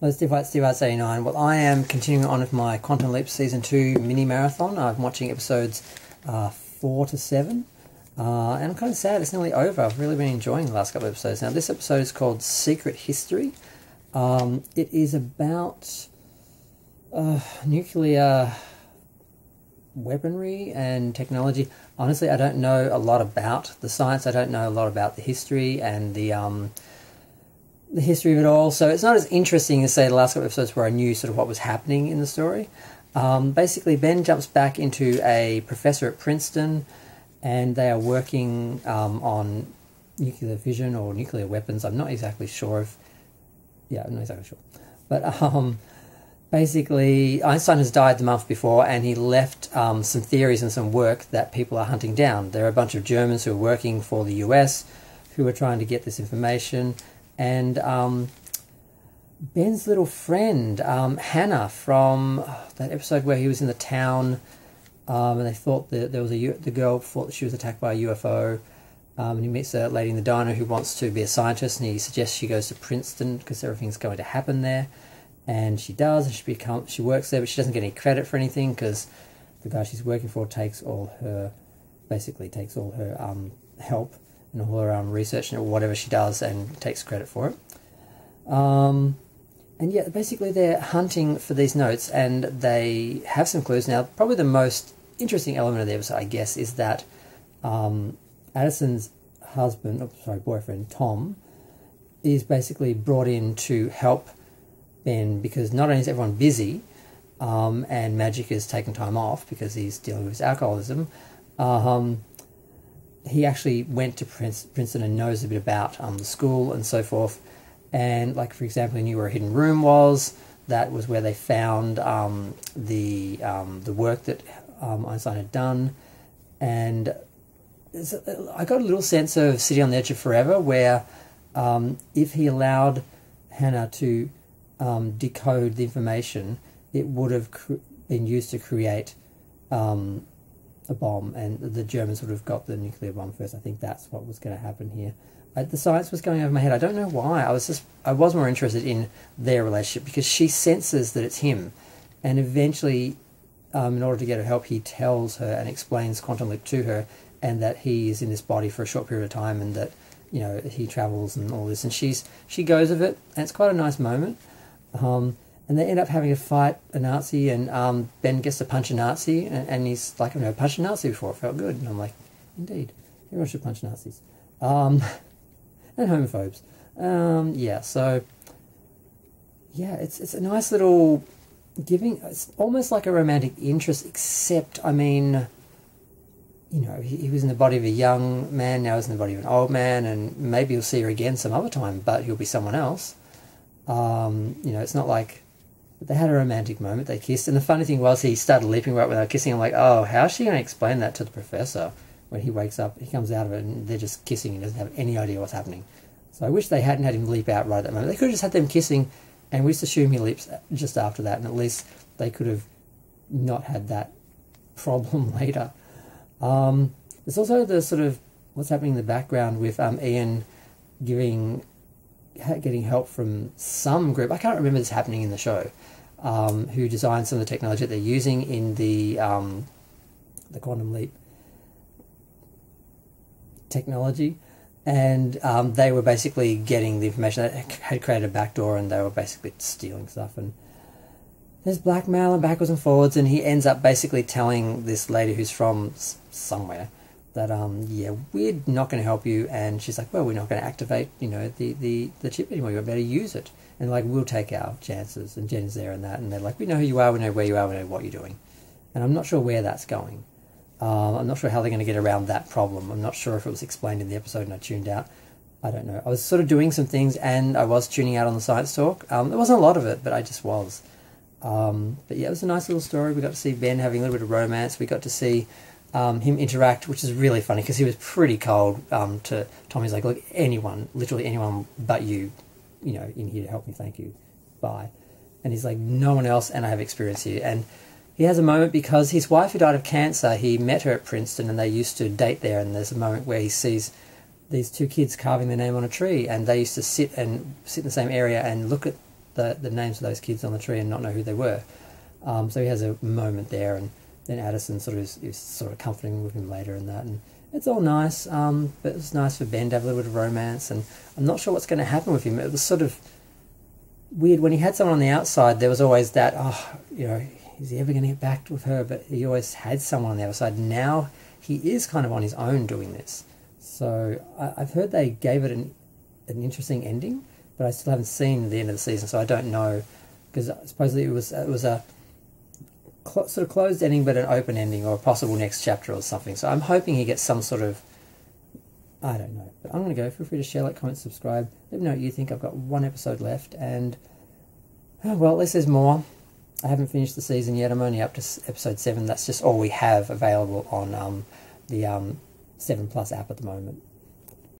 Hello, Steve White, Steve Arts 89. Well, I am continuing on with my Quantum Leap Season 2 mini-marathon. I'm watching episodes 4 to 7. And I'm kind of sad it's nearly over. I've really been enjoying the last couple of episodes. Now, this episode is called Secret History. It is about nuclear weaponry and technology. Honestly, I don't know a lot about the science. I don't know a lot about the history and the history of it all. So it's not as interesting as, say, the last couple of episodes where I knew sort of what was happening in the story. Basically, Ben jumps back into a professor at Princeton, and they are working on nuclear fission or nuclear weapons. I'm not exactly sure if... Yeah, I'm not exactly sure. But basically, Einstein has died the month before, and he left some theories and some work that people are hunting down. There are a bunch of Germans who are working for the US who are trying to get this information. And Ben's little friend, Hannah, from that episode where he was in the town, and they thought that there was the girl thought that she was attacked by a UFO, and he meets a lady in the diner who wants to be a scientist, and he suggests she goes to Princeton because everything's going to happen there, and she does, and she works there, but she doesn't get any credit for anything because the guy she's working for takes all her help and all her research and whatever she does and takes credit for it. And yeah, basically they're hunting for these notes and they have some clues. Now, probably the most interesting element of the episode, I guess, is that Addison's boyfriend, Tom, is basically brought in to help Ben because not only is everyone busy and Magic has taken time off because he's dealing with his alcoholism, he actually went to Princeton and knows a bit about the school and so forth. And, like, for example, he knew where a hidden room was. That was where they found the work that Einstein had done. And I got a little sense of City on the Edge of Forever, where if he allowed Hannah to decode the information, it would have been used to create a bomb, and the Germans would have got the nuclear bomb first. I think that's what was going to happen here. The science was going over my head. I don't know why. I was more interested in their relationship because she senses that it's him, and eventually, in order to get her help, he tells her and explains Quantum Leap to her, and that he is in this body for a short period of time, and that he travels and all this, and she goes with it, and it's quite a nice moment. And they end up having a fight, a Nazi, and Ben gets to punch a Nazi, and he's like, I've never punched a Nazi before, it felt good. And I'm like, indeed, everyone should punch Nazis. And homophobes. Yeah, so, yeah, it's a nice little it's almost like a romantic interest, except, I mean, he was in the body of a young man, now he's in the body of an old man, and maybe you'll see her again some other time, but he'll be someone else. It's not like... But they had a romantic moment, they kissed, and the funny thing was he started leaping right when they were kissing. I'm like, oh, how's she going to explain that to the professor when he wakes up, he comes out of it, and they're just kissing, and doesn't have any idea what's happening. So I wish they hadn't had him leap out right at that moment. They could have just had them kissing, and we just assume he leaps just after that, and at least they could have not had that problem later. There's also the sort of what's happening in the background with Ian getting help from some group. I can't remember this happening in the show. Who designed some of the technology that they're using in the Quantum Leap technology, and they were basically getting the information that had created a backdoor, and they were basically stealing stuff. And there's blackmail and backwards and forwards, and he ends up basically telling this lady who's from somewhere that yeah, we're not going to help you. And she's like, well, we're not going to activate the chip anymore, you better use it, and like, we'll take our chances. And Jen's there and that, and they're like, we know who you are, we know where you are, we know what you're doing. And I'm not sure where that's going. I'm not sure how they're going to get around that problem. I'm not sure if it was explained in the episode and I tuned out. I don't know. I was sort of doing some things and I was tuning out on the science talk. There wasn't a lot of it, but I just was. But yeah, it was a nice little story. We got to see Ben having a little bit of romance. We got to see him interact, which is really funny because he was pretty cold to Tom. He's like, look, literally anyone but you, in here to help me, thank you, bye. And he's like, no one else, and I have experience here. And he has a moment because his wife, who died of cancer, he met her at Princeton and they used to date there, and there's a moment where he sees these two kids carving their name on a tree, and they used to sit in the same area and look at the names of those kids on the tree and not know who they were. So he has a moment there, and then Addison sort of is sort of comforting with him later and that, and it's all nice. But it's nice for Ben to have a little bit of romance, and I'm not sure what's going to happen with him. It was sort of weird when he had someone on the outside. There was always that, is he ever going to get back with her? But he always had someone on the other side. Now he is kind of on his own doing this. So I've heard they gave it an interesting ending, but I still haven't seen the end of the season, so I don't know, because supposedly it was a sort of closed ending, but an open ending, or a possible next chapter or something. So I'm hoping he gets some sort of, I don't know. But I'm going to go. Feel free to share, like, comment, subscribe. Let me know what you think. I've got one episode left, and well, at least there's more. I haven't finished the season yet. I'm only up to episode 7. That's just all we have available on the 7 Plus app at the moment.